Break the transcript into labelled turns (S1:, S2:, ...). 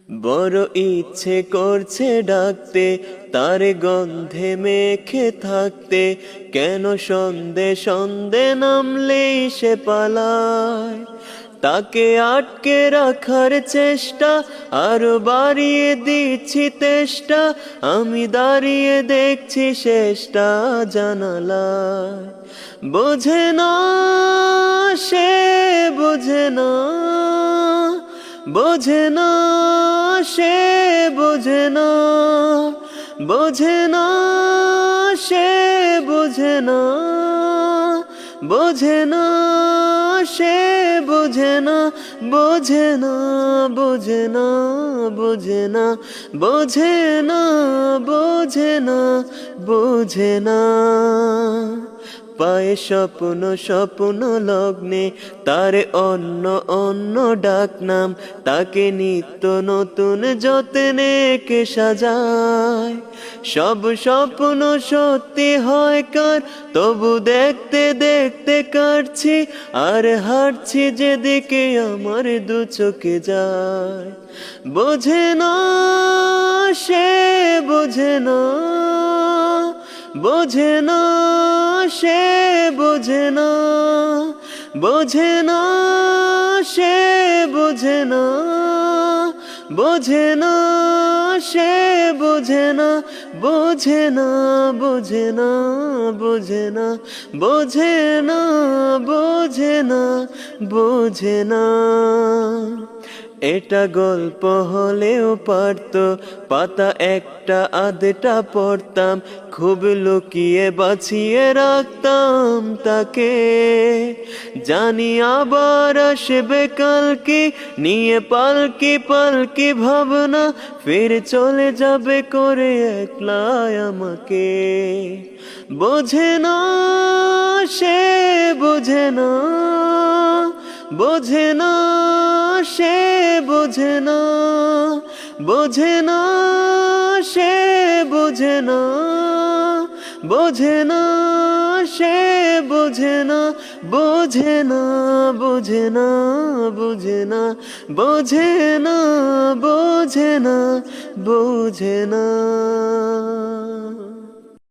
S1: বড় ইচ্ছে করছে ডাকতে, তার গন্ধে মেখে থাকতে, কেন সন্ধে সন্ধে নামলেই সে পালায়। তাকে আটকে রাখার চেষ্টা, আরো বাড়িয়ে দিচ্ছি তেষ্টা, আমি দাঁড়িয়ে দেখছি শেষটা জানালায়। বোঝে না সে, বোঝে না, বোঝে না সে, বোঝে না, বোঝে না সে, বোঝে না, বোঝে না সে, বোঝে না, বোঝে না, বোঝে না, বোঝে না, বোঝে না, বোঝে না, বোঝে না। পায়ে স্বপ্ন স্বপ্ন লগ্নে, তারে অন্য অন্য ডাক নাম, তাকে নিত্য নতুন যত্নে কে সাজায়। সব স্বপ্ন সত্যি হয় কার, তবু দেখতে দেখতে কাটছি, আর হাঁটছি যেদিকে আমার দু চোখে যায়। বোঝে না সে, বোঝে না, বোঝে না সে, বোঝে না, বোঝে না সে, বোঝে না, বোঝে না সে, বোঝে না, বোঝে না, বোঝে না, বোঝে না, বোঝে না, বোঝে না, বোঝে না। এটা গল্প হলেও পারতো, পাতা একটা আধটা পড়তাম, খুব লুকিয়ে বাঁচিয়ে রাখতাম তাকে। জানি আবার আসবে কালকে, নিয়ে পালকি পালকি ভাবনা, ফির চলে যাবে করে একলা আমাকে। বোঝে না সে, বোঝে না, বোঝে না সে, বোঝে না, বোঝে না সে, বোঝে না, বোঝে না সে, বোঝে না, বোঝে না, বোঝে না, বোঝে না, বোঝে না, বোঝে না, বোঝে না।